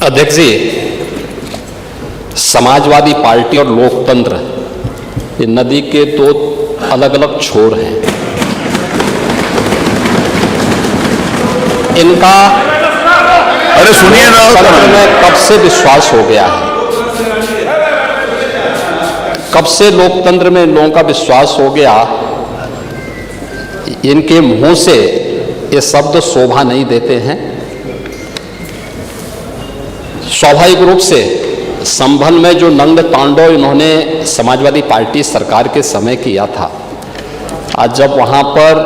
अध्यक्ष जी, समाजवादी पार्टी और लोकतंत्र ये नदी के दो अलग अलग छोर हैं। इनका अरे सुनिए ना, लोकतंत्र में कब से विश्वास हो गया है, कब से लोकतंत्र में लोगों का विश्वास हो गया, इनके मुंह से ये शब्द शोभा नहीं देते हैं। स्वाभाविक रूप से संभल में जो नंग तांडव इन्होंने समाजवादी पार्टी सरकार के समय किया था, आज जब वहाँ पर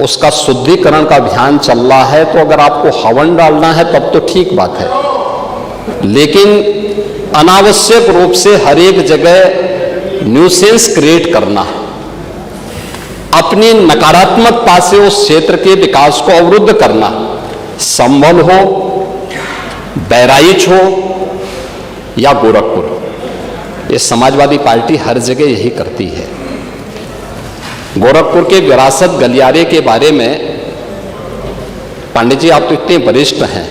उसका शुद्धिकरण का अभियान चल रहा है, तो अगर आपको हवन डालना है तब तो ठीक बात है, लेकिन अनावश्यक रूप से हर एक जगह न्यूसेंस क्रिएट करना, अपनी नकारात्मकता से उस क्षेत्र के विकास को अवरुद्ध करना, संभल हो, बहराइच हो या गोरखपुर, ये समाजवादी पार्टी हर जगह यही करती है। गोरखपुर के विरासत गलियारे के बारे में पांडे जी, आप तो इतने वरिष्ठ हैं,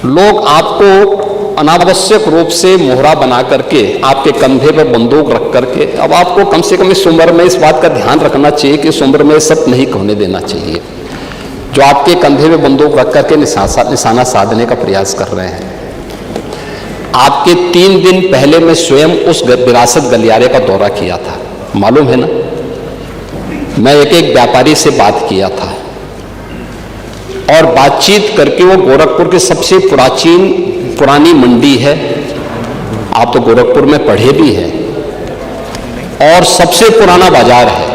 लोग आपको अनावश्यक रूप से मोहरा बना करके आपके कंधे पर बंदूक रख करके, अब आपको कम से कम इस उम्र में इस बात का ध्यान रखना चाहिए कि इस उम्र में सब नहीं होने देना चाहिए, जो आपके कंधे में बंदूक रख करके निशाना साधने का प्रयास कर रहे हैं। आपके 3 दिन पहले मैं स्वयं उस विरासत गलियारे का दौरा किया था, मालूम है ना। मैं एक व्यापारी से बात किया था और बातचीत करके, वो गोरखपुर की सबसे पुरानी मंडी है, आप तो गोरखपुर में पढ़े भी हैं, और सबसे पुराना बाजार है,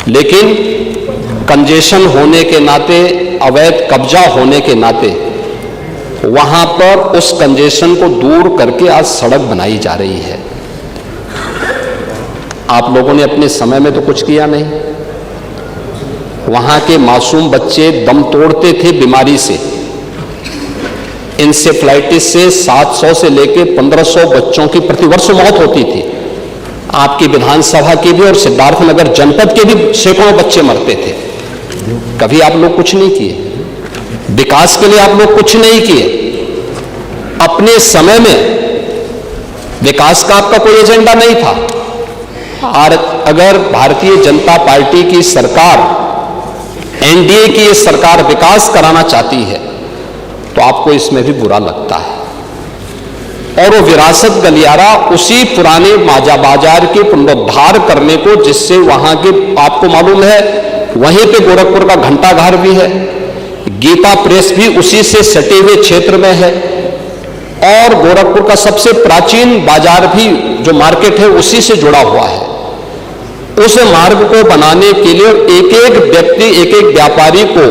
लेकिन कंजेशन होने के नाते, अवैध कब्जा होने के नाते वहां पर उस कंजेशन को दूर करके आज सड़क बनाई जा रही है। आप लोगों ने अपने समय में तो कुछ किया नहीं। वहां के मासूम बच्चे दम तोड़ते थे बीमारी से, इंसेफ्लाइटिस से 700 से लेकर 1500 बच्चों की प्रतिवर्ष मौत होती थी। आपकी विधानसभा के भी और सिद्धार्थनगर जनपद के भी सैकड़ों बच्चे मरते थे। कभी आप लोग कुछ नहीं किए, विकास के लिए आप लोग कुछ नहीं किए। अपने समय में विकास का आपका कोई एजेंडा नहीं था। और अगर भारतीय जनता पार्टी की सरकार, एनडीए की ये सरकार विकास कराना चाहती है, तो आपको इसमें भी बुरा लगता है। और वो विरासत गलियारा उसी पुराने बाजार के पुनरुद्धार करने को, जिससे वहां के, आपको मालूम है, वहीं पे गोरखपुर का घंटाघर भी है, गीता प्रेस भी उसी से सटे हुए क्षेत्र में है, और गोरखपुर का सबसे प्राचीन बाजार भी जो मार्केट है उसी से जुड़ा हुआ है। उस मार्ग को बनाने के लिए एक एक व्यक्ति, एक एक व्यापारी को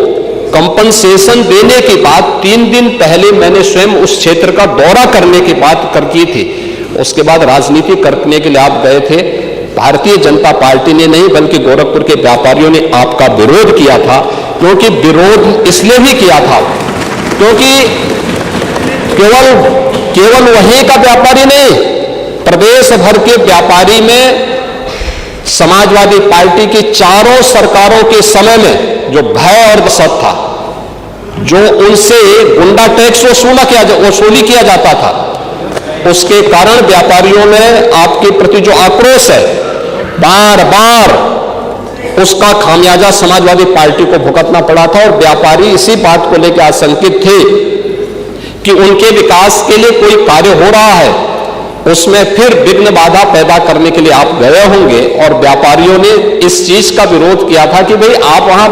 कंपनसेशन देने के बाद 3 दिन पहले मैंने स्वयं उस क्षेत्र का दौरा करने की बात की थी। उसके बाद राजनीति करने के लिए आप गए थे। भारतीय जनता पार्टी ने नहीं, बल्कि गोरखपुर के व्यापारियों ने आपका विरोध किया था। क्योंकि विरोध इसलिए भी किया था क्योंकि केवल वहीं का व्यापारी नहीं, प्रदेश भर के व्यापारी में समाजवादी पार्टी की चारों सरकारों के समय में जो भय और दहशत था, जो उनसे गुंडा टैक्स वसूली किया जाता था, उसके कारण व्यापारियों में आपके प्रति जो आक्रोश है, बार बार उसका खामियाजा समाजवादी पार्टी को भुगतना पड़ा था। और व्यापारी इसी बात को लेकर आशंकित थे कि उनके विकास के लिए कोई कार्य हो रहा है, उसमें फिर विघ्न बाधा पैदा करने के लिए आप गए होंगे। और व्यापारियों ने इस चीज का विरोध किया था कि भाई आप वहां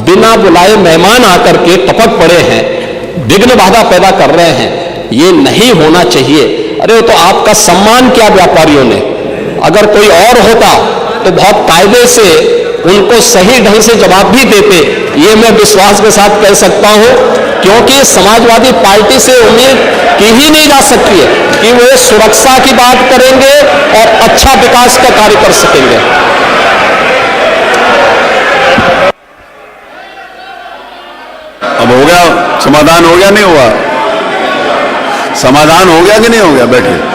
बिना बुलाए मेहमान आकर के टपक पड़े हैं, विघ्न बाधा पैदा कर रहे हैं, ये नहीं होना चाहिए। अरे तो आपका सम्मान किया व्यापारियों ने। अगर कोई और होता तो बहुत कायदे से उनको सही ढंग से जवाब भी देते, ये मैं विश्वास के साथ कह सकता हूं, क्योंकि समाजवादी पार्टी से उम्मीद की ही नहीं जा सकती है कि वो सुरक्षा की बात करेंगे और अच्छा विकास का कार्य कर सकेंगे। अब हो गया समाधान? हो गया नहीं हुआ? समाधान हो गया कि नहीं हो गया? बैठिए।